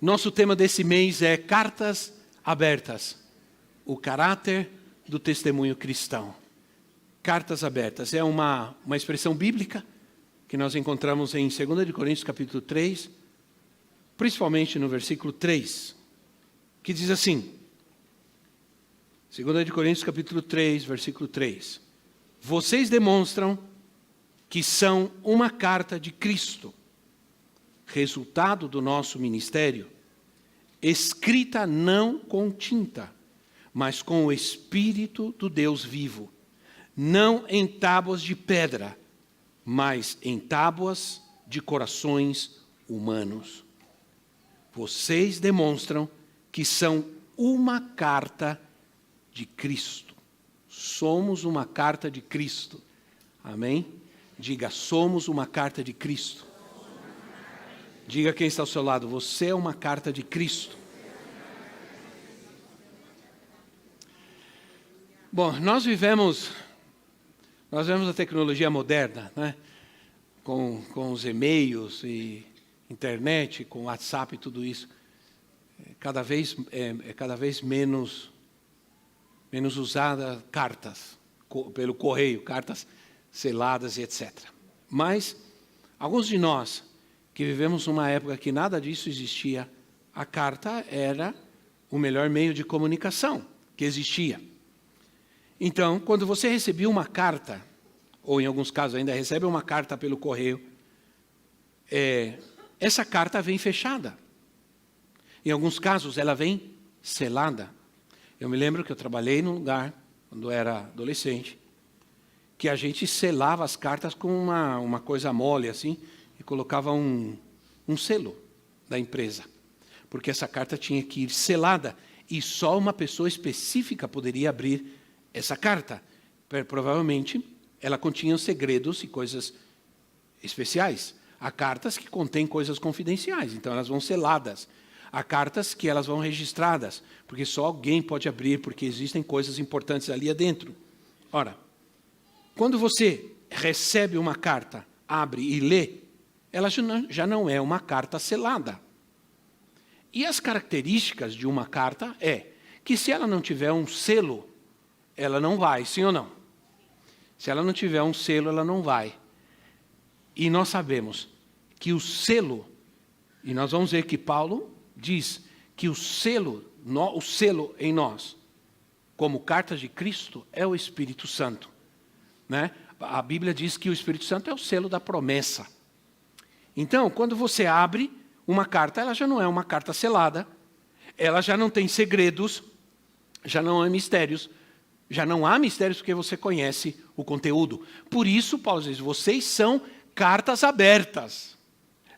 Nosso tema desse mês é Cartas Abertas, o caráter do testemunho cristão. Cartas abertas é uma expressão bíblica que nós encontramos em 2 Coríntios capítulo 3, principalmente no versículo 3, que diz assim, 2 Coríntios capítulo 3, versículo 3, vocês demonstram que são uma carta de Cristo, resultado do nosso ministério, escrita não com tinta, mas com o Espírito do Deus vivo, não em tábuas de pedra, mas em tábuas de corações humanos. Vocês demonstram que são uma carta de Cristo. Somos uma carta de Cristo. Amém? Diga, somos uma carta de Cristo. Diga quem está ao seu lado, você é uma carta de Cristo. Bom, nós vivemos a tecnologia moderna, né? Com os e-mails e internet, com WhatsApp e tudo isso. Cada vez menos usada cartas, pelo correio, cartas seladas e etc. Mas, alguns de nós, que vivemos uma época que nada disso existia, a carta era o melhor meio de comunicação que existia. Então, quando você recebia uma carta, ou em alguns casos ainda recebe uma carta pelo correio, essa carta vem fechada. Em alguns casos, ela vem selada. Eu me lembro que eu trabalhei num lugar, quando era adolescente, que a gente selava as cartas com uma coisa mole, assim, e colocava um selo da empresa, porque essa carta tinha que ir selada, e só uma pessoa específica poderia abrir essa carta. Provavelmente, ela continha segredos e coisas especiais. Há cartas que contêm coisas confidenciais, então elas vão seladas. Há cartas que elas vão registradas, porque só alguém pode abrir, porque existem coisas importantes ali adentro. Ora, quando você recebe uma carta, abre e lê, ela já não é uma carta selada. E as características de uma carta é que se ela não tiver um selo, ela não vai, sim ou não? Se ela não tiver um selo, ela não vai. E nós sabemos que o selo, e nós vamos ver que Paulo diz que o selo em nós, como cartas de Cristo, é o Espírito Santo. Né? A Bíblia diz que o Espírito Santo é o selo da promessa. Então, quando você abre uma carta, ela já não é uma carta selada, ela já não tem segredos, já não há mistérios, porque você conhece o conteúdo. Por isso, Paulo diz, vocês são cartas abertas,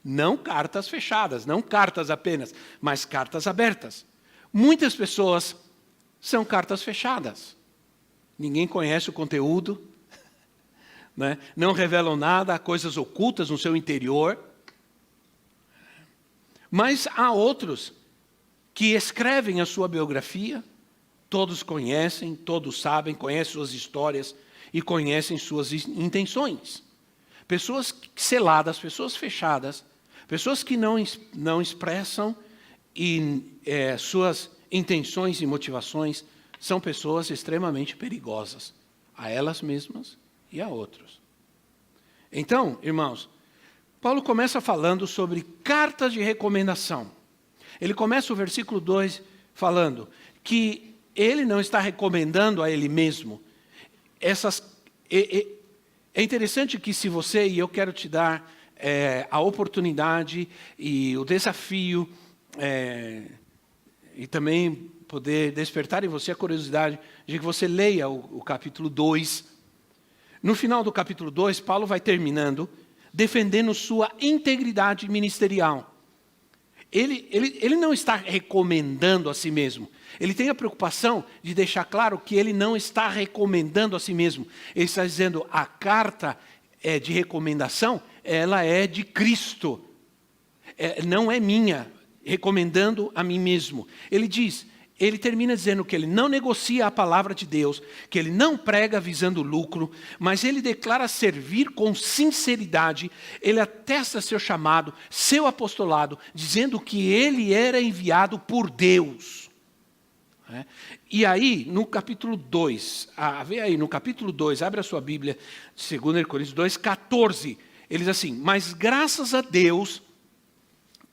não cartas fechadas, não cartas apenas, mas cartas abertas. Muitas pessoas são cartas fechadas. Ninguém conhece o conteúdo, né? Não revelam nada, há coisas ocultas no seu interior. Mas há outros que escrevem a sua biografia, todos conhecem, todos sabem, conhecem suas histórias e conhecem suas intenções. Pessoas seladas, pessoas fechadas, pessoas que não expressam suas intenções e motivações, são pessoas extremamente perigosas, a elas mesmas e a outros. Então, irmãos, Paulo começa falando sobre cartas de recomendação. Ele começa o versículo 2 falando que ele não está recomendando a ele mesmo. É interessante que se você, e eu quero te dar a oportunidade e o desafio, e também poder despertar em você a curiosidade de que você leia o capítulo 2, No final do capítulo 2, Paulo vai terminando defendendo sua integridade ministerial. Ele não está recomendando a si mesmo. Ele tem a preocupação de deixar claro que ele não está recomendando a si mesmo. Ele está dizendo, a carta de recomendação, ela é de Cristo. Não é minha, recomendando a mim mesmo. Ele termina dizendo que ele não negocia a palavra de Deus, que ele não prega visando lucro, mas ele declara servir com sinceridade, ele atesta seu chamado, seu apostolado, dizendo que ele era enviado por Deus. E aí, no capítulo 2, vê aí, no capítulo 2, abre a sua Bíblia, 2 Coríntios 2, 14, ele diz assim, mas graças a Deus...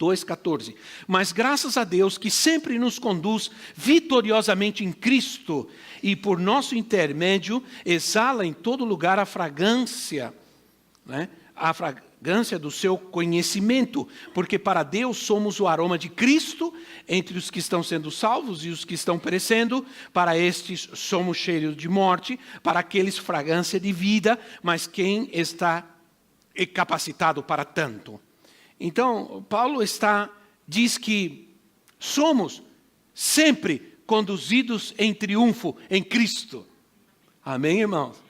2,14. Mas graças a Deus que sempre nos conduz vitoriosamente em Cristo e por nosso intermédio exala em todo lugar a fragrância, a fragrância do seu conhecimento, porque para Deus somos o aroma de Cristo entre os que estão sendo salvos e os que estão perecendo, para estes somos cheiros de morte, para aqueles fragrância de vida, mas quem está capacitado para tanto? Então, Paulo diz que somos sempre conduzidos em triunfo em Cristo. Amém, irmãos?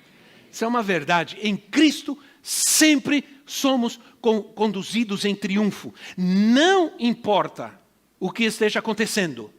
Isso é uma verdade. Em Cristo, sempre somos conduzidos em triunfo. Não importa o que esteja acontecendo.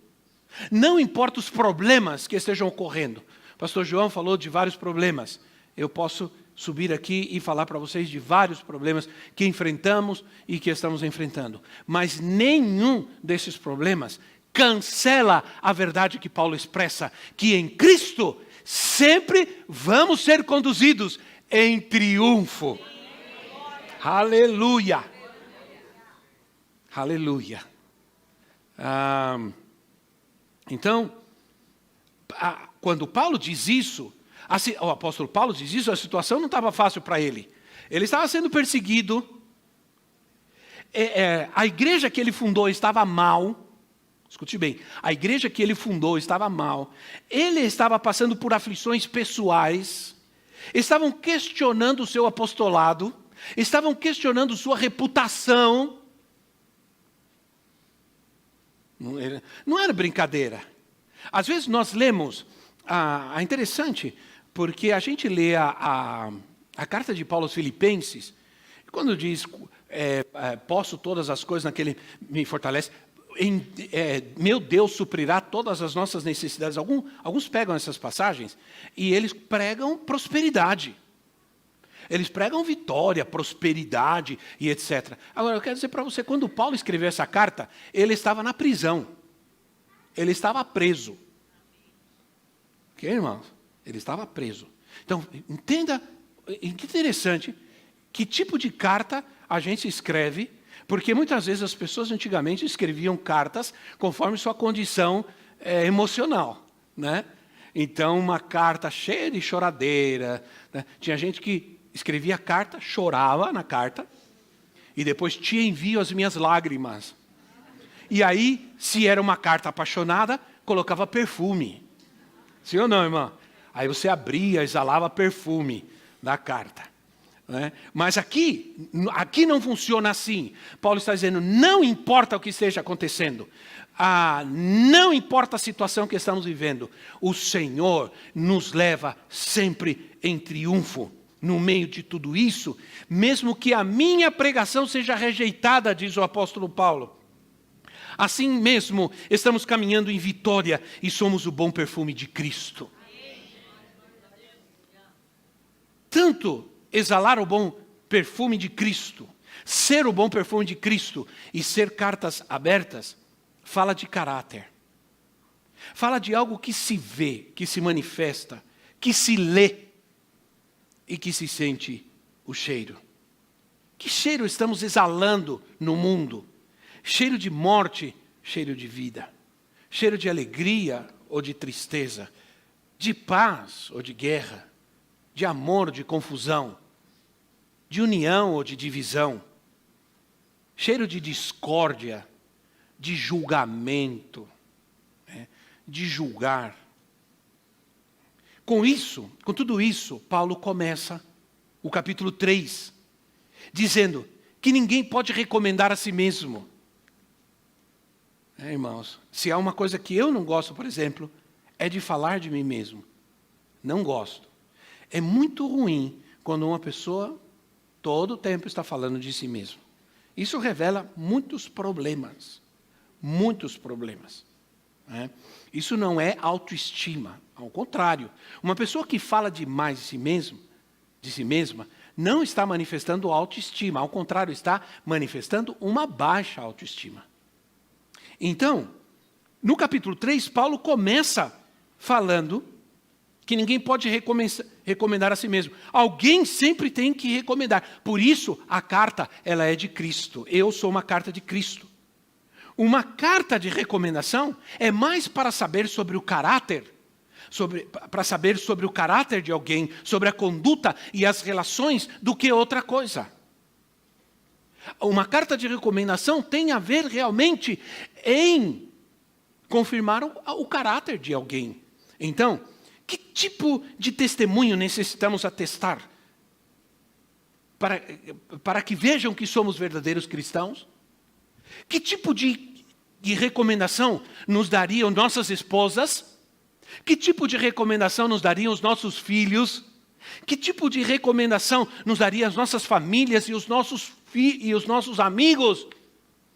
Não importa os problemas que estejam ocorrendo. O pastor João falou de vários problemas. Eu posso subir aqui e falar para vocês de vários problemas que enfrentamos e que estamos enfrentando. Mas nenhum desses problemas cancela a verdade que Paulo expressa, que em Cristo sempre vamos ser conduzidos em triunfo. Aleluia! Aleluia! Então, quando Paulo diz isso, o apóstolo Paulo diz isso, a situação não estava fácil para ele. Ele estava sendo perseguido. A igreja que ele fundou estava mal. Escute bem, a igreja que ele fundou estava mal. Ele estava passando por aflições pessoais. Estavam questionando o seu apostolado. Estavam questionando sua reputação. Não era brincadeira. Às vezes nós lemos, é interessante, porque a gente lê a carta de Paulo aos Filipenses, quando diz, posso todas as coisas naquele me fortalece, meu Deus suprirá todas as nossas necessidades. Alguns pegam essas passagens e eles pregam prosperidade. Eles pregam vitória, prosperidade e etc. Agora, eu quero dizer para você, quando Paulo escreveu essa carta, ele estava na prisão. Ele estava preso. Ok, irmãos? Ele estava preso. Então, entenda, que interessante, que tipo de carta a gente escreve, porque muitas vezes as pessoas antigamente escreviam cartas conforme sua condição emocional, né? Então, uma carta cheia de choradeira, né? Tinha gente que escrevia carta, chorava na carta, e depois te envio as minhas lágrimas. E aí, se era uma carta apaixonada, colocava perfume. Sim ou não, irmã? Aí você abria, exalava perfume da carta. Né? Mas aqui não funciona assim. Paulo está dizendo, não importa o que esteja acontecendo. Não importa a situação que estamos vivendo. O Senhor nos leva sempre em triunfo. No meio de tudo isso, mesmo que a minha pregação seja rejeitada, diz o apóstolo Paulo. Assim mesmo, estamos caminhando em vitória e somos o bom perfume de Cristo. Tanto exalar o bom perfume de Cristo, ser o bom perfume de Cristo e ser cartas abertas, fala de caráter. Fala de algo que se vê, que se manifesta, que se lê e que se sente o cheiro. Que cheiro estamos exalando no mundo? Cheiro de morte, cheiro de vida. Cheiro de alegria ou de tristeza. De paz ou de guerra. De amor ou de confusão. De união ou de divisão. Cheiro de discórdia. De julgamento. De julgar. Com tudo isso, Paulo começa o capítulo 3, dizendo que ninguém pode recomendar a si mesmo. Irmãos, se há uma coisa que eu não gosto, por exemplo, é de falar de mim mesmo. Não gosto. É muito ruim quando uma pessoa todo o tempo está falando de si mesmo. Isso revela muitos problemas. Muitos problemas. Isso não é autoestima. Ao contrário, uma pessoa que fala demais de si mesma, não está manifestando autoestima. Ao contrário, está manifestando uma baixa autoestima. Então, no capítulo 3, Paulo começa falando que ninguém pode recomendar a si mesmo. Alguém sempre tem que recomendar. Por isso, a carta ela é de Cristo. Eu sou uma carta de Cristo. Uma carta de recomendação é mais para saber sobre o caráter, para saber sobre o caráter de alguém, sobre a conduta e as relações, do que outra coisa. Uma carta de recomendação tem a ver realmente em confirmar o caráter de alguém. Então, que tipo de testemunho necessitamos atestar para que vejam que somos verdadeiros cristãos? Que tipo de recomendação nos dariam nossas esposas? Que tipo de recomendação nos dariam os nossos filhos? Que tipo de recomendação nos daria as nossas famílias e os nossos amigos?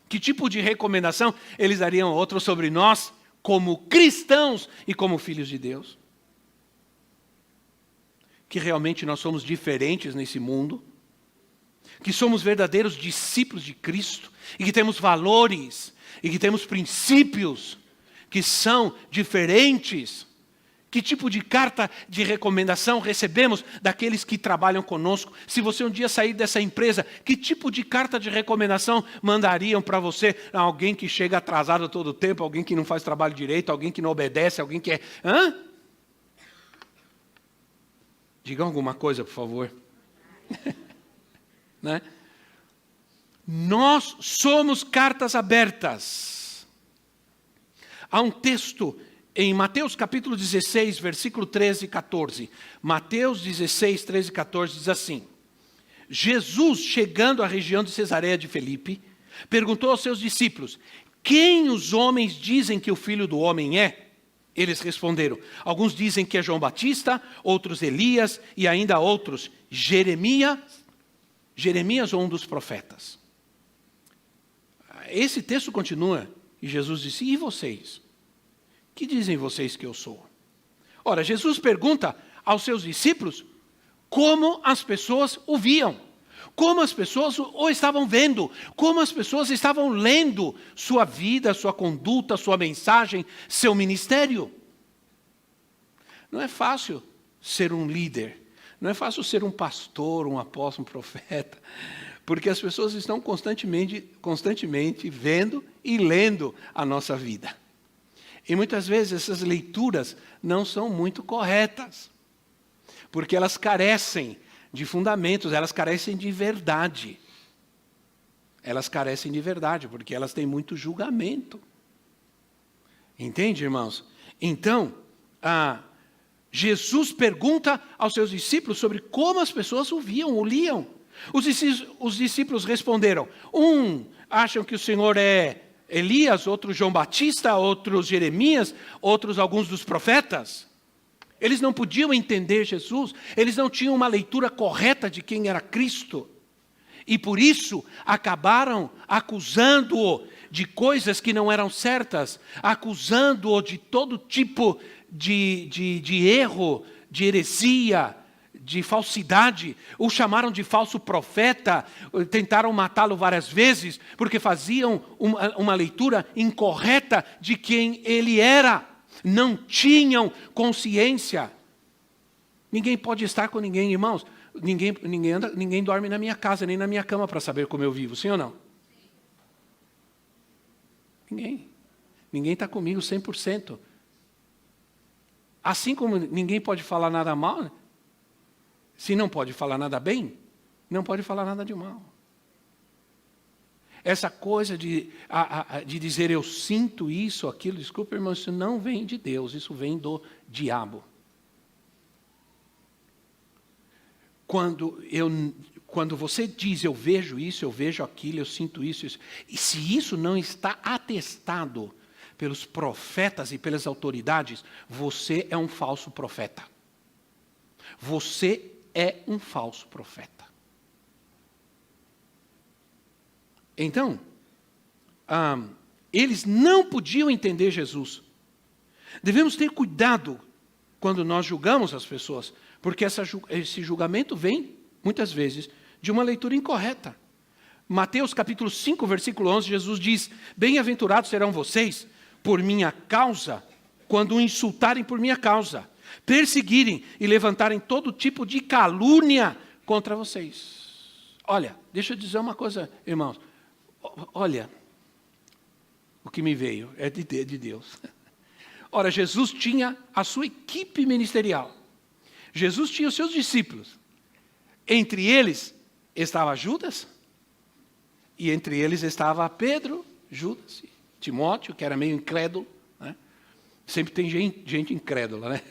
Que tipo de recomendação eles dariam a outros sobre nós, como cristãos e como filhos de Deus? Que realmente nós somos diferentes nesse mundo, que somos verdadeiros discípulos de Cristo, e que temos valores, e que temos princípios que são diferentes. Que tipo de carta de recomendação recebemos daqueles que trabalham conosco? Se você um dia sair dessa empresa, que tipo de carta de recomendação mandariam para você? Alguém que chega atrasado todo o tempo, alguém que não faz trabalho direito, alguém que não obedece, alguém que é... Digam alguma coisa, por favor. Né? Nós somos cartas abertas. Há um texto em Mateus capítulo 16, versículo 13 e 14. Mateus 16, 13 e 14 diz assim: Jesus, chegando à região de Cesareia de Filipe, perguntou aos seus discípulos: quem os homens dizem que o Filho do Homem é? Eles responderam: alguns dizem que é João Batista, outros Elias e ainda outros Jeremias ou um dos profetas. Esse texto continua e Jesus disse: e vocês? Que dizem vocês que eu sou? Ora, Jesus pergunta aos seus discípulos como as pessoas o viam, como as pessoas o estavam vendo, como as pessoas estavam lendo sua vida, sua conduta, sua mensagem, seu ministério. Não é fácil ser um líder, não é fácil ser um pastor, um apóstolo, um profeta, porque as pessoas estão constantemente vendo e lendo a nossa vida. E muitas vezes essas leituras não são muito corretas, porque elas carecem de fundamentos, elas carecem de verdade. Elas carecem de verdade, porque elas têm muito julgamento. Entende, irmãos? Então, Jesus pergunta aos seus discípulos sobre como as pessoas o viam, o liam. Os discípulos responderam: acham que o Senhor é Elias, outros João Batista, outros Jeremias, outros alguns dos profetas. Eles não podiam entender Jesus, eles não tinham uma leitura correta de quem era Cristo. E por isso acabaram acusando-o de coisas que não eram certas, acusando-o de todo tipo de erro, de heresia, de falsidade. O chamaram de falso profeta, tentaram matá-lo várias vezes, porque faziam uma leitura incorreta de quem ele era. Não tinham consciência. Ninguém pode estar com ninguém, irmãos. Ninguém dorme na minha casa, nem na minha cama para saber como eu vivo, sim ou não? Ninguém está comigo 100%. Assim como ninguém pode falar nada mal, se não pode falar nada bem, não pode falar nada de mal. Essa coisa de dizer eu sinto isso, aquilo, desculpa, irmão, isso não vem de Deus, isso vem do diabo. quando você diz, eu vejo isso, eu vejo aquilo, eu sinto isso, e se isso não está atestado pelos profetas e pelas autoridades, você é um falso profeta. Você é um falso profeta. Então, eles não podiam entender Jesus. Devemos ter cuidado quando nós julgamos as pessoas, porque esse julgamento vem, muitas vezes, de uma leitura incorreta. Mateus capítulo 5, versículo 11, Jesus diz, bem-aventurados serão vocês por minha causa, quando o insultarem por minha causa, perseguirem e levantarem todo tipo de calúnia contra vocês. Olha, deixa eu dizer uma coisa, irmãos. Olha, o que me veio é de Deus. Ora, Jesus tinha a sua equipe ministerial. Jesus tinha os seus discípulos. Entre eles estava Judas, e entre eles estava Pedro, Judas, Timóteo, que era meio incrédulo, né? Sempre tem gente incrédula, né?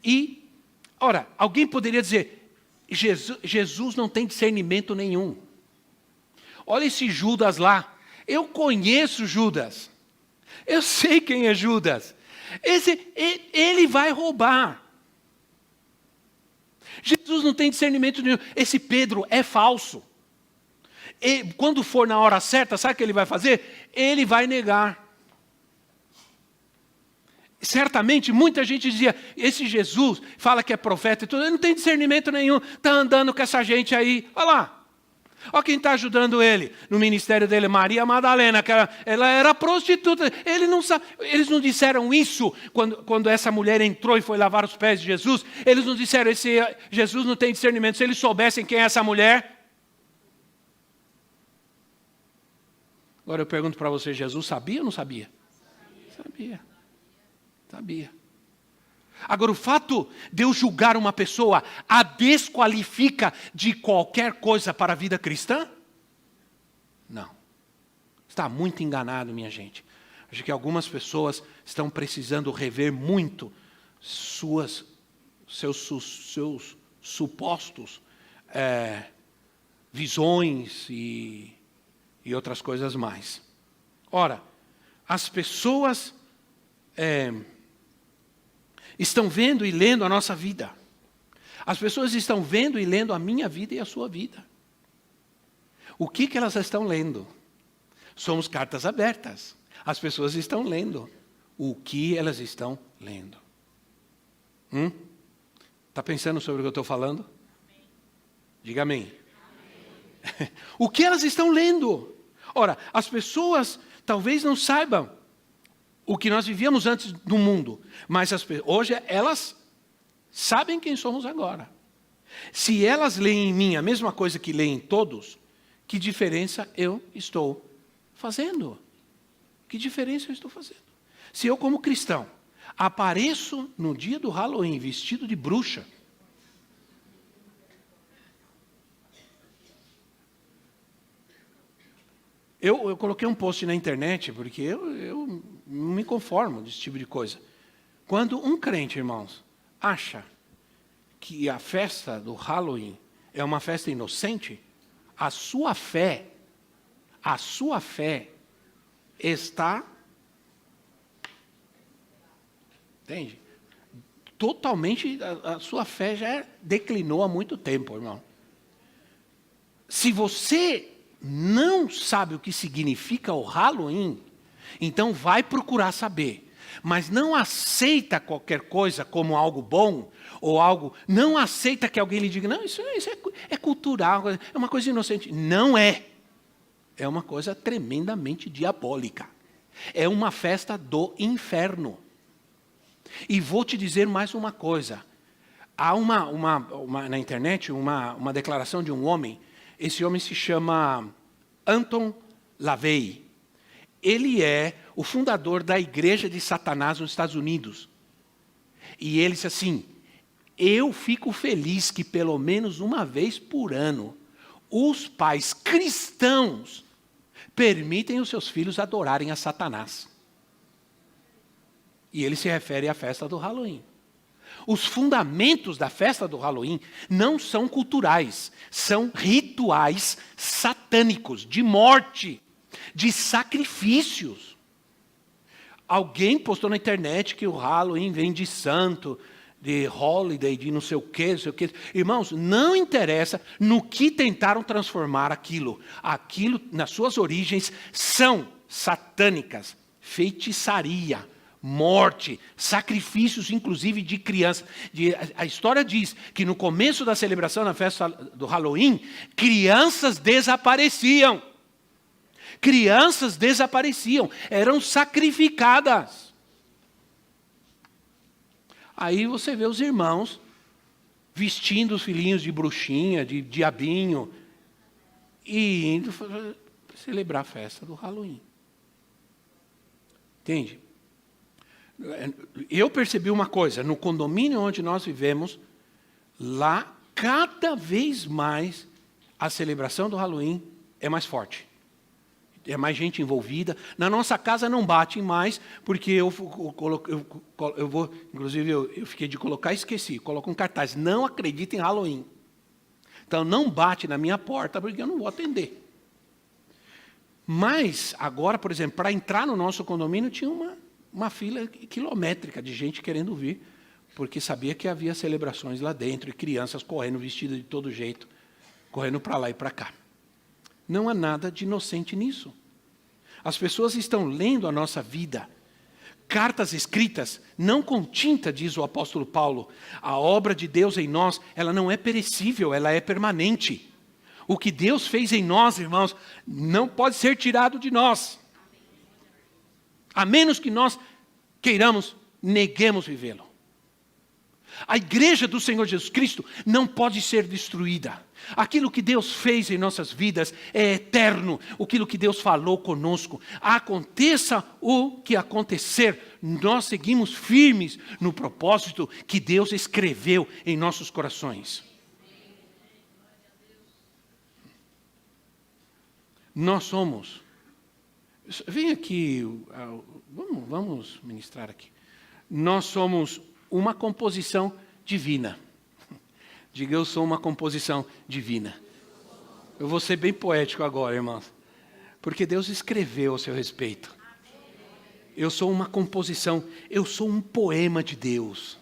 E, ora, alguém poderia dizer, Jesus não tem discernimento nenhum. Olha esse Judas lá, eu conheço Judas, eu sei quem é Judas, ele vai roubar. Jesus não tem discernimento nenhum. Esse Pedro é falso. E quando for na hora certa, sabe o que ele vai fazer? Ele vai negar. Certamente, muita gente dizia, esse Jesus fala que é profeta e tudo, ele não tem discernimento nenhum, está andando com essa gente aí. Olha lá. Olha quem está ajudando ele no ministério dele, Maria Madalena, que ela era prostituta. Eles não disseram isso quando essa mulher entrou e foi lavar os pés de Jesus. Eles não disseram, esse Jesus não tem discernimento. Se eles soubessem quem é essa mulher. Agora eu pergunto para você, Jesus sabia ou não sabia? Sabia. Agora, o fato de eu julgar uma pessoa a desqualifica de qualquer coisa para a vida cristã? Não. Está muito enganado, minha gente. Acho que algumas pessoas estão precisando rever muito seus supostos visões e outras coisas mais. Ora, as pessoas estão vendo e lendo a nossa vida. As pessoas estão vendo e lendo a minha vida e a sua vida. O que elas estão lendo? Somos cartas abertas. As pessoas estão lendo. O que elas estão lendo? Está pensando sobre o que eu estou falando? Amém. Diga amém. Amém. O que elas estão lendo? Ora, as pessoas talvez não saibam o que nós vivíamos antes do mundo, mas hoje elas sabem quem somos agora. Se elas leem em mim a mesma coisa que leem em todos, que diferença eu estou fazendo? Que diferença eu estou fazendo? Se eu, como cristão, apareço no dia do Halloween vestido de bruxa, eu coloquei um post na internet, porque eu não me conformo desse tipo de coisa. Quando um crente, irmãos, acha que a festa do Halloween é uma festa inocente, a sua fé está, entende? Totalmente, a sua fé já declinou há muito tempo, irmão. Se você não sabe o que significa o Halloween, então vai procurar saber. Mas não aceita qualquer coisa como algo bom, ou algo, não aceita que alguém lhe diga, não, isso é cultural, é uma coisa inocente. Não é. É uma coisa tremendamente diabólica. É uma festa do inferno. E vou te dizer mais uma coisa. Há na internet uma declaração de um homem. Esse homem se chama Anton LaVey. Ele é o fundador da Igreja de Satanás nos Estados Unidos. E ele disse assim, eu fico feliz que pelo menos uma vez por ano, os pais cristãos permitem os seus filhos adorarem a Satanás. E ele se refere à festa do Halloween. Os fundamentos da festa do Halloween não são culturais, são rituais satânicos, de morte, de sacrifícios. Alguém postou na internet que o Halloween vem de santo, de holiday, de não sei o quê, não sei o quê. Irmãos, não interessa no que tentaram transformar aquilo. Aquilo, nas suas origens, são satânicas, feitiçaria, morte, sacrifícios, inclusive de crianças. A história diz que no começo da celebração, na festa do Halloween, crianças desapareciam. Crianças desapareciam, eram sacrificadas. Aí você vê os irmãos vestindo os filhinhos de bruxinha, de diabinho, e indo celebrar a festa do Halloween. Entende? Eu percebi uma coisa, no condomínio onde nós vivemos, lá cada vez mais a celebração do Halloween é mais forte. É mais gente envolvida. Na nossa casa não batem mais, porque eu vou, inclusive eu fiquei de colocar e esqueci. Coloco um cartaz, não acredita em Halloween. Então não bate na minha porta, porque eu não vou atender. Mas agora, por exemplo, para entrar no nosso condomínio tinha uma fila quilométrica de gente querendo vir, porque sabia que havia celebrações lá dentro, e crianças correndo vestidas de todo jeito, correndo para lá e para cá. Não há nada de inocente nisso. As pessoas estão lendo a nossa vida. Cartas escritas, não com tinta, diz o apóstolo Paulo. A obra de Deus em nós, ela não é perecível, ela é permanente. O que Deus fez em nós, irmãos, não pode ser tirado de nós. A menos que nós queiramos, neguemos vivê-lo. A igreja do Senhor Jesus Cristo não pode ser destruída. Aquilo que Deus fez em nossas vidas é eterno. Aquilo que Deus falou conosco. Aconteça o que acontecer, nós seguimos firmes no propósito que Deus escreveu em nossos corações. Nós somos. Vem aqui, vamos ministrar aqui. Nós somos uma composição divina. Diga, eu sou uma composição divina. Eu vou ser bem poético agora, irmãos. Porque Deus escreveu a seu respeito. Eu sou uma composição, eu sou um poema de Deus.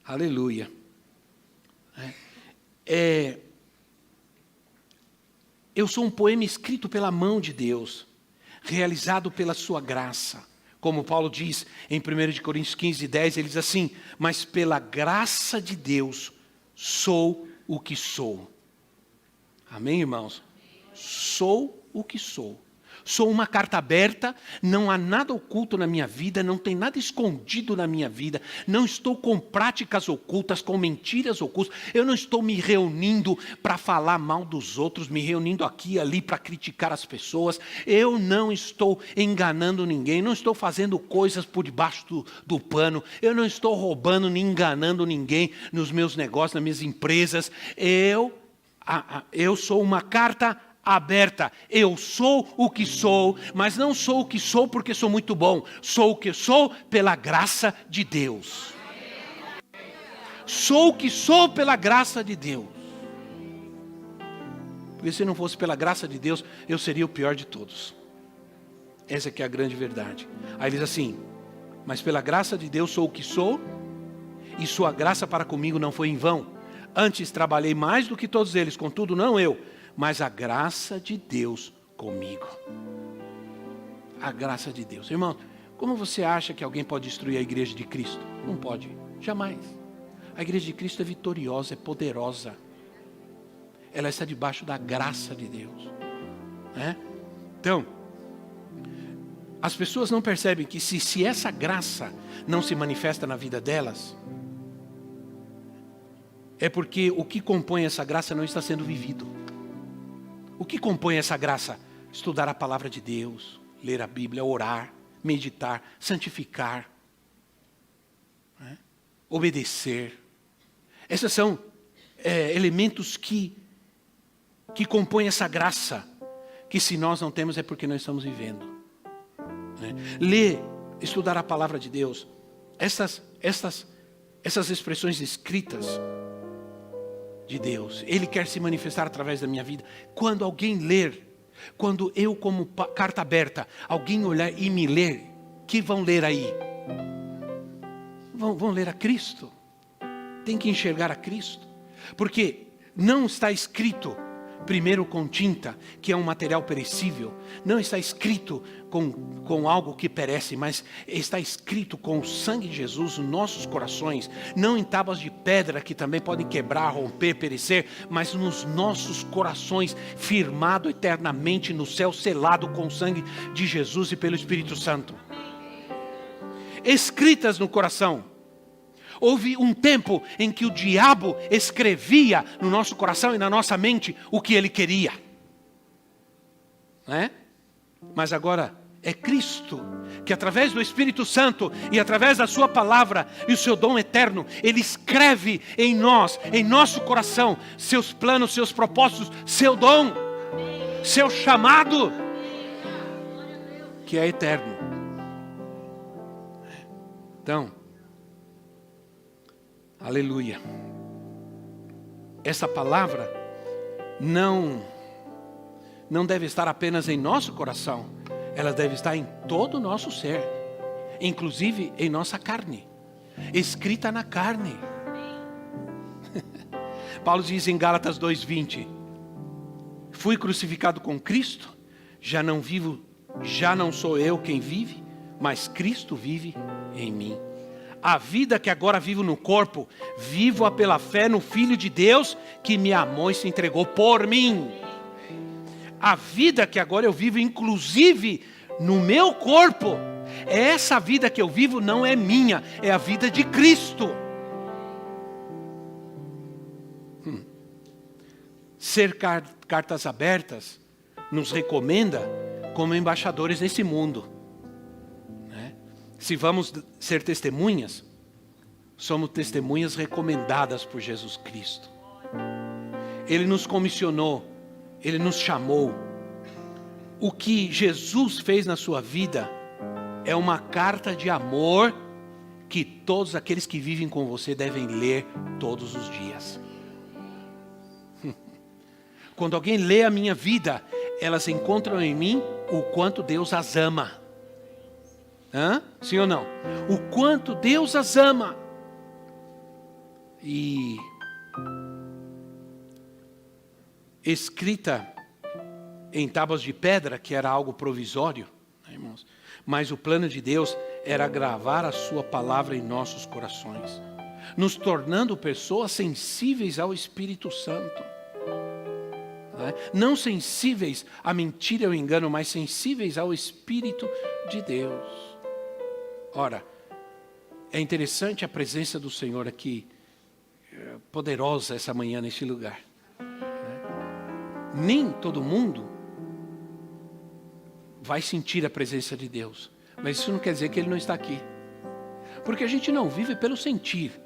Aleluia. Eu sou um poema escrito pela mão de Deus, realizado pela sua graça. Como Paulo diz em 1 Coríntios 15, 10, ele diz assim: mas pela graça de Deus sou o que sou. Amém, irmãos? Sou o que sou. Sou uma carta aberta, não há nada oculto na minha vida, não tem nada escondido na minha vida, não estou com práticas ocultas, com mentiras ocultas, eu não estou me reunindo para falar mal dos outros, me reunindo aqui e ali para criticar as pessoas, eu não estou enganando ninguém, não estou fazendo coisas por debaixo do pano, eu não estou roubando nem enganando ninguém nos meus negócios, nas minhas empresas, eu sou uma carta aberta. Eu sou o que sou, mas não sou o que sou porque sou muito bom. Sou o que sou pela graça de Deus. Sou o que sou pela graça de Deus. Porque se não fosse pela graça de Deus, eu seria o pior de todos. Essa que é a grande verdade. Aí ele diz assim: mas pela graça de Deus sou o que sou, e sua graça para comigo não foi em vão. Antes trabalhei mais do que todos eles, contudo não eu, mas a graça de Deus comigo. A graça de Deus. Irmão, como você acha que alguém pode destruir a igreja de Cristo? Não pode, jamais. A igreja de Cristo é vitoriosa, é poderosa. Ela está debaixo da graça de Deus. Então, as pessoas não percebem que se essa graça não se manifesta na vida delas, é porque o que compõe essa graça não está sendo vivido. O que compõe essa graça? Estudar a palavra de Deus, ler a Bíblia, orar, meditar, santificar, obedecer. Esses são elementos que compõem essa graça, que se nós não temos é porque não estamos vivendo. Ler, estudar a palavra de Deus, essas expressões escritas de Deus, Ele quer se manifestar através da minha vida. Quando alguém ler, quando eu como carta aberta, alguém olhar e me ler, que vão ler aí? Vão ler a Cristo. Tem que enxergar a Cristo. Porque não está escrito primeiro com tinta, que é um material perecível. Não está escrito com algo que perece, mas está escrito com o sangue de Jesus nos nossos corações. Não em tábuas de pedra que também podem quebrar, romper, perecer, mas nos nossos corações, firmado eternamente no céu, selado com o sangue de Jesus e pelo Espírito Santo. Escritas no coração. Houve um tempo em que o diabo escrevia no nosso coração e na nossa mente o que ele queria. Não é? Mas agora é Cristo que através do Espírito Santo e através da sua palavra e o seu dom eterno, Ele escreve em nós, em nosso coração, seus planos, seus propósitos, seu dom, seu chamado, que é eterno. Então, aleluia. Essa palavra não deve estar apenas em nosso coração. Ela deve estar em todo o nosso ser. Inclusive em nossa carne. Escrita na carne. Paulo diz em Gálatas 2:20. Fui crucificado com Cristo. Já não sou eu quem vive, mas Cristo vive em mim. A vida que agora vivo no corpo, vivo-a pela fé no Filho de Deus, que me amou e se entregou por mim. A vida que agora eu vivo, inclusive no meu corpo, essa vida que eu vivo não é minha, é a vida de Cristo. Ser cartas abertas nos recomenda como embaixadores nesse mundo. Se vamos ser testemunhas, somos testemunhas recomendadas por Jesus Cristo. Ele nos comissionou, Ele nos chamou. O que Jesus fez na sua vida é uma carta de amor que todos aqueles que vivem com você devem ler todos os dias. Quando alguém lê a minha vida, elas encontram em mim o quanto Deus as ama. Sim ou não? O quanto Deus as ama. E escrita em tábuas de pedra, que era algo provisório, né, irmãos? Mas o plano de Deus era gravar a sua palavra em nossos corações, nos tornando pessoas sensíveis ao Espírito Santo. Né? Não sensíveis à mentira e ao engano, mas sensíveis ao Espírito de Deus. Ora, é interessante a presença do Senhor aqui, poderosa essa manhã neste lugar. Nem todo mundo vai sentir a presença de Deus, mas isso não quer dizer que Ele não está aqui. Porque a gente não vive pelo sentir,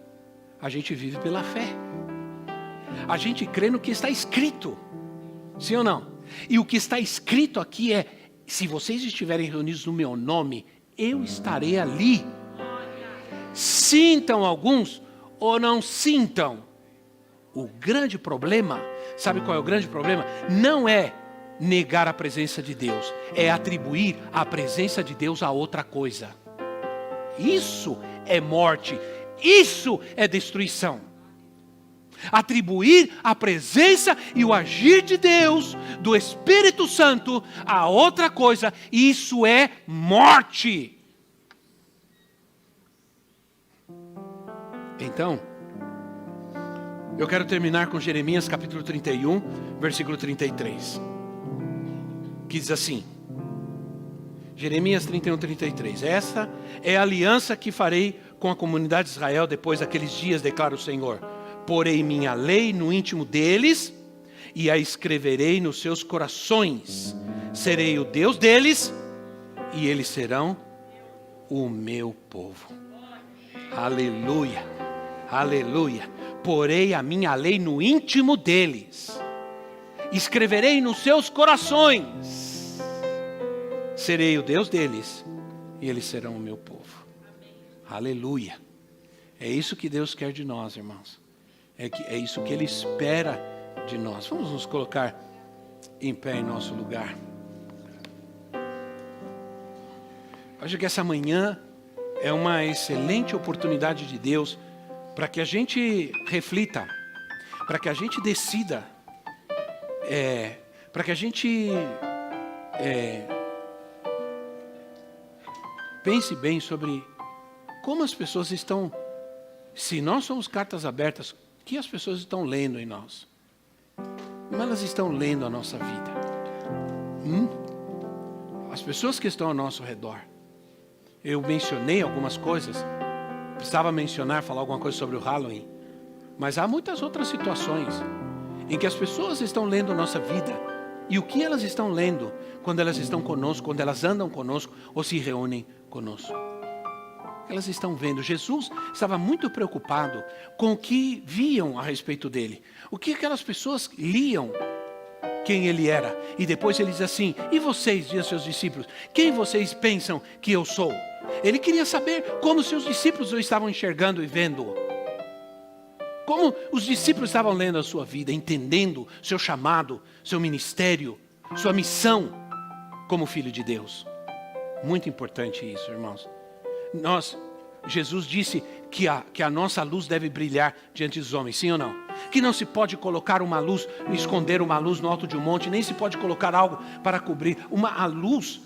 a gente vive pela fé. A gente crê no que está escrito, sim ou não? E o que está escrito aqui é, se vocês estiverem reunidos no meu nome, eu estarei ali. Sintam alguns ou não sintam. O grande problema, sabe qual é o grande problema? Não é negar a presença de Deus, é atribuir a presença de Deus a outra coisa. Isso é morte, isso é destruição. Atribuir a presença e o agir de Deus, do Espírito Santo, a outra coisa, isso é morte. Então, eu quero terminar com Jeremias capítulo 31, versículo 33. Que diz assim, Jeremias 31, 33. Esta é a aliança que farei com a comunidade de Israel depois daqueles dias, declara o Senhor. Porei minha lei no íntimo deles e a escreverei nos seus corações. Serei o Deus deles e eles serão o meu povo. Aleluia, aleluia. Porei a minha lei no íntimo deles. Escreverei nos seus corações. Serei o Deus deles e eles serão o meu povo. Aleluia. É isso que Deus quer de nós, irmãos. É isso que Ele espera de nós. Vamos nos colocar em pé em nosso lugar. Acho que essa manhã é uma excelente oportunidade de Deus para que a gente reflita, para que a gente decida, para que a gente pense bem sobre como as pessoas estão, se nós somos cartas abertas, o que as pessoas estão lendo em nós? Como elas estão lendo a nossa vida? As pessoas que estão ao nosso redor. Eu mencionei algumas coisas, precisava falar alguma coisa sobre o Halloween, mas há muitas outras situações em que as pessoas estão lendo a nossa vida, e o que elas estão lendo quando elas estão conosco, quando elas andam conosco ou se reúnem conosco. Elas estão vendo. Jesus estava muito preocupado com o que viam a respeito dele. O que aquelas pessoas liam quem ele era. E depois ele diz assim, e vocês, diz aos seus discípulos, quem vocês pensam que eu sou? Ele queria saber como seus discípulos o estavam enxergando e vendo-o. Como os discípulos estavam lendo a sua vida, entendendo seu chamado, seu ministério, sua missão como filho de Deus. Muito importante isso, irmãos. Jesus disse que a nossa luz deve brilhar diante dos homens, sim ou não? Que não se pode colocar uma luz, esconder uma luz no alto de um monte, nem se pode colocar algo para cobrir. A luz,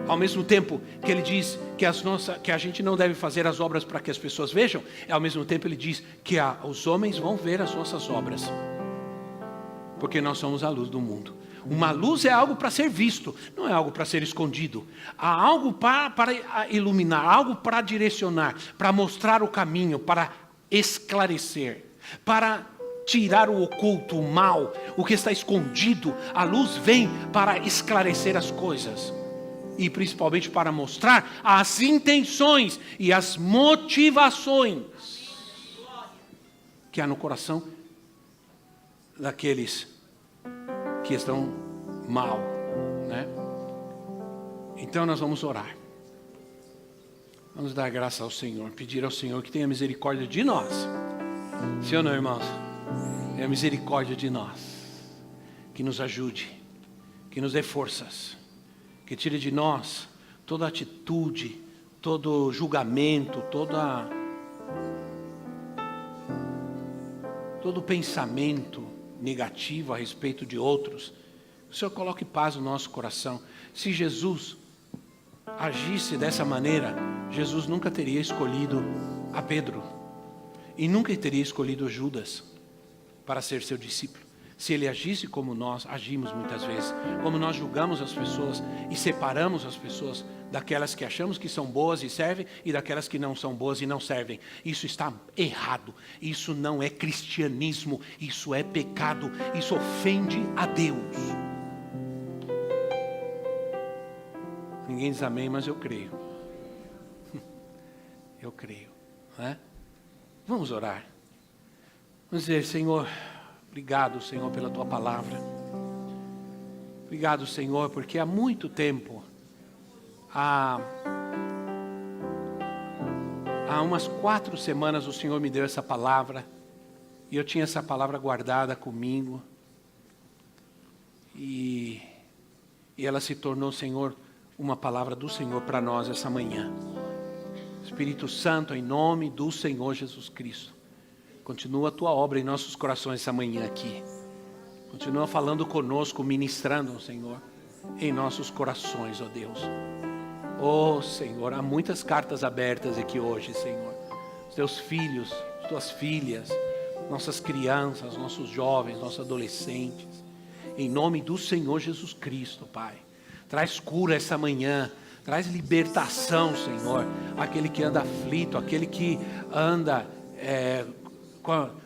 ao mesmo tempo que ele diz que a gente não deve fazer as obras para que as pessoas vejam, ao mesmo tempo ele diz que os homens vão ver as nossas obras, porque nós somos a luz do mundo. Uma luz é algo para ser visto, não é algo para ser escondido. Há algo para iluminar, algo para direcionar, para mostrar o caminho, para esclarecer, para tirar o oculto, o mal, o que está escondido. A luz vem para esclarecer as coisas e principalmente para mostrar as intenções e as motivações que há no coração daqueles que estão mal, né? Então nós vamos orar. Vamos dar graça ao Senhor, pedir ao Senhor que tenha misericórdia de nós. Sim ou não, irmãos? Tenha misericórdia de nós, que nos ajude, que nos dê forças, que tire de nós toda atitude, todo julgamento, todo pensamento negativo a respeito de outros. O Senhor coloque paz no nosso coração. Se Jesus agisse dessa maneira, Jesus nunca teria escolhido a Pedro e nunca teria escolhido Judas para ser seu discípulo. Se ele agisse como nós agimos muitas vezes, como nós julgamos as pessoas e separamos as pessoas daquelas que achamos que são boas e servem e daquelas que não são boas e não servem. Isso está errado. Isso não é cristianismo. Isso é pecado. Isso ofende a Deus. Ninguém diz amém, mas eu creio. Eu creio, né? Vamos orar. Vamos dizer, Senhor, obrigado, Senhor, pela Tua palavra. Obrigado, Senhor, porque há muito tempo, há umas 4 semanas o Senhor me deu essa palavra, e eu tinha essa palavra guardada comigo, e ela se tornou, Senhor, uma palavra do Senhor para nós essa manhã. Espírito Santo, em nome do Senhor Jesus Cristo, continua a Tua obra em nossos corações essa manhã aqui. Continua falando conosco, ministrando, Senhor, em nossos corações, ó Deus. Ó Senhor, há muitas cartas abertas aqui hoje, Senhor. Os Teus filhos, as Tuas filhas, nossas crianças, nossos jovens, nossos adolescentes. Em nome do Senhor Jesus Cristo, Pai. Traz cura essa manhã. Traz libertação, Senhor. Aquele que anda aflito, aquele que anda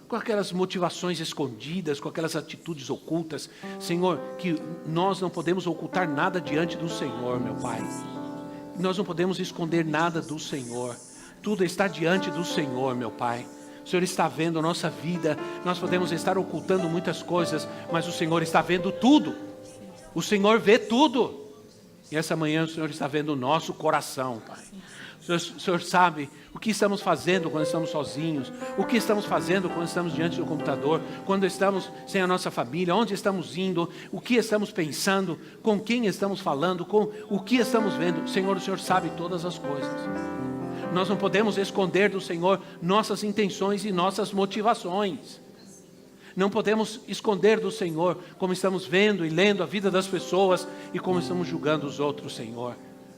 com aquelas motivações escondidas, com aquelas atitudes ocultas. Senhor, que nós não podemos ocultar nada diante do Senhor, meu Pai. Nós não podemos esconder nada do Senhor. Tudo está diante do Senhor, meu Pai. O Senhor está vendo a nossa vida. Nós podemos estar ocultando muitas coisas, mas o Senhor está vendo tudo. O Senhor vê tudo. E essa manhã o Senhor está vendo o nosso coração, Pai. O Senhor sabe o que estamos fazendo quando estamos sozinhos, o que estamos fazendo quando estamos diante do computador, quando estamos sem a nossa família, onde estamos indo, o que estamos pensando, com quem estamos falando, com o que estamos vendo. Senhor, o Senhor sabe todas as coisas. Nós não podemos esconder do Senhor nossas intenções e nossas motivações. Não podemos esconder do Senhor como estamos vendo e lendo a vida das pessoas e como estamos julgando os outros, Senhor.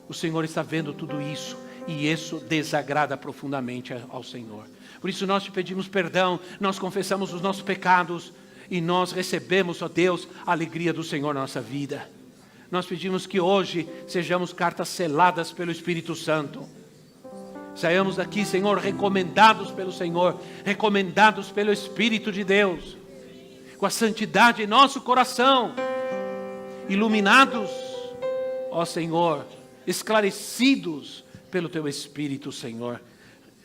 O Senhor está vendo tudo isso e isso desagrada profundamente ao Senhor. Por isso nós te pedimos perdão, nós confessamos os nossos pecados e nós recebemos, ó Deus, a alegria do Senhor na nossa vida. Nós pedimos que hoje sejamos cartas seladas pelo Espírito Santo. Saiamos daqui, Senhor, recomendados pelo Senhor, recomendados pelo Espírito de Deus, com a santidade em nosso coração, iluminados, ó Senhor, esclarecidos pelo Teu Espírito, Senhor.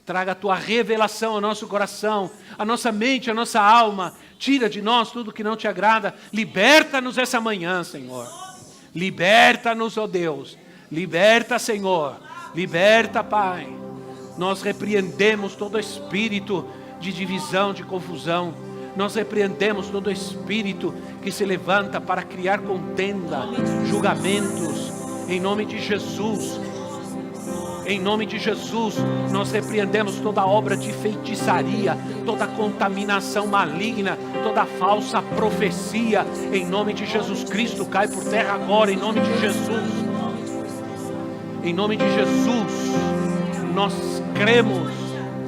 Traga a Tua revelação ao nosso coração, à nossa mente, à nossa alma. Tira de nós tudo que não Te agrada. Liberta-nos essa manhã, Senhor. Liberta-nos, ó Deus. Liberta, Senhor. Liberta, Pai. Nós repreendemos todo espírito de divisão, de confusão. Nós repreendemos todo espírito que se levanta para criar contenda, julgamentos. Em nome de Jesus. Em nome de Jesus, nós repreendemos toda obra de feitiçaria, toda contaminação maligna, toda falsa profecia. Em nome de Jesus Cristo, cai por terra agora, em nome de Jesus. Em nome de Jesus, nós cremos.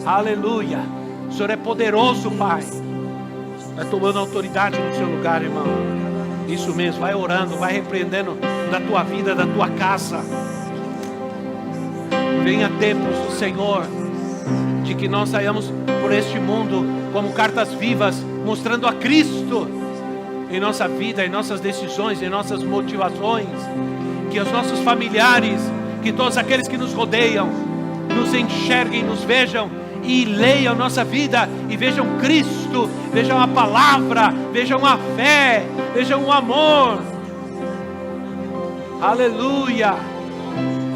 Aleluia. O Senhor é poderoso, Pai. Vai tomando autoridade no seu lugar, irmão. Isso mesmo, vai orando, vai repreendendo da tua vida, da tua casa. Venha tempos, Senhor, de que nós saiamos por este mundo como cartas vivas, mostrando a Cristo em nossa vida, em nossas decisões, em nossas motivações. Que os nossos familiares, que todos aqueles que nos rodeiam, nos enxerguem, nos vejam e leiam nossa vida e vejam Cristo, vejam a palavra, vejam a fé, vejam o amor. Aleluia,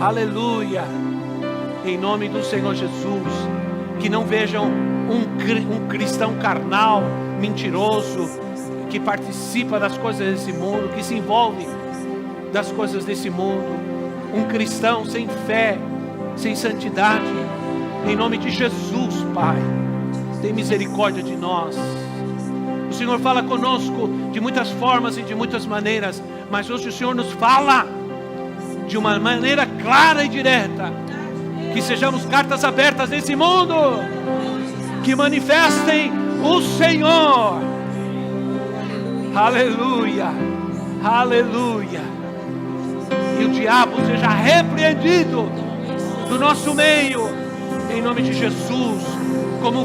aleluia. Em nome do Senhor Jesus, que não vejam um cristão carnal, mentiroso, que participa das coisas desse mundo, que se envolve das coisas desse mundo, um cristão sem fé, sem santidade. Em nome de Jesus, Pai, tem misericórdia de nós. O Senhor fala conosco de muitas formas e de muitas maneiras, mas hoje o Senhor nos fala de uma maneira clara e direta. Que sejamos cartas abertas nesse mundo, que manifestem o Senhor. Aleluia, aleluia. E o diabo seja repreendido do nosso meio, em nome de Jesus, como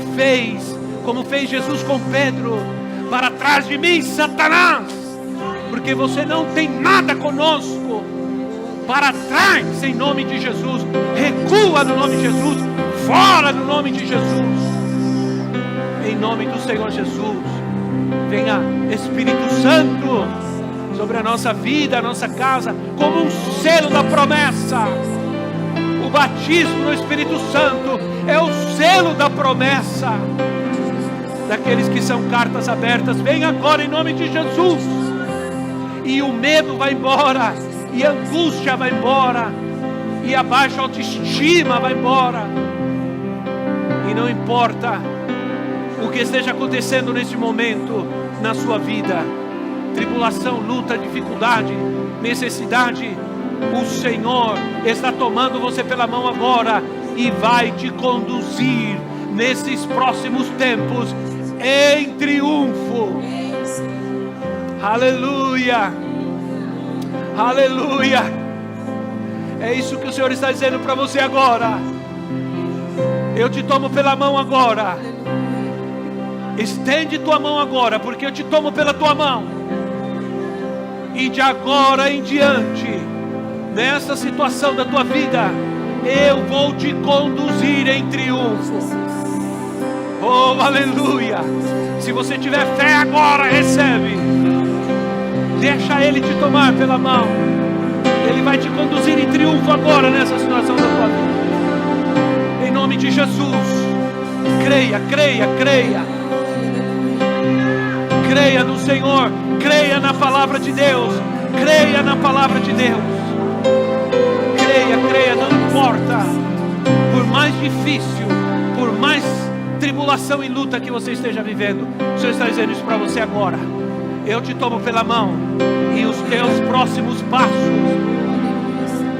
fez Jesus com Pedro. Para trás de mim, Satanás, porque você não tem nada conosco. Para trás, em nome de Jesus. Recua no nome de Jesus. Fora no nome de Jesus. Em nome do Senhor Jesus. Venha Espírito Santo sobre a nossa vida, a nossa casa, como um selo da promessa. O batismo no Espírito Santo é o selo da promessa daqueles que são cartas abertas. Venha agora em nome de Jesus. E o medo vai embora, e a angústia vai embora, e a baixa autoestima vai embora. E não importa o que esteja acontecendo neste momento na sua vida, tribulação, luta, dificuldade, necessidade, o Senhor está tomando você pela mão agora e vai te conduzir nesses próximos tempos em triunfo. Aleluia, aleluia. É isso que o Senhor está dizendo para você agora. Eu te tomo pela mão agora. Estende tua mão agora, porque eu te tomo pela tua mão. E de agora em diante, nessa situação da tua vida, eu vou te conduzir em triunfo. Oh, aleluia. Se você tiver fé agora, recebe. Deixa Ele te tomar pela mão. Ele Ele vai te conduzir em triunfo agora nessa situação da tua vida. Em nome de Jesus. Creia, creia, creia. Creia no Senhor. Creia na palavra de Deus. Creia na palavra de Deus. Creia, creia, não importa. Por mais difícil, por mais tribulação e luta que você esteja vivendo, o Senhor está dizendo isso para você agora. Eu te tomo pela mão, e os teus próximos passos,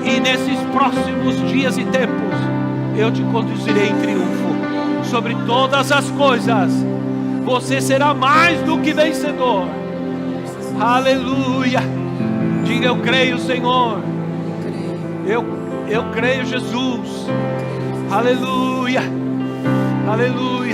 e nesses próximos dias e tempos, eu te conduzirei em triunfo sobre todas as coisas. Você será mais do que vencedor. Aleluia. Diga: eu creio, Senhor. Eu creio, Jesus. Aleluia. Aleluia.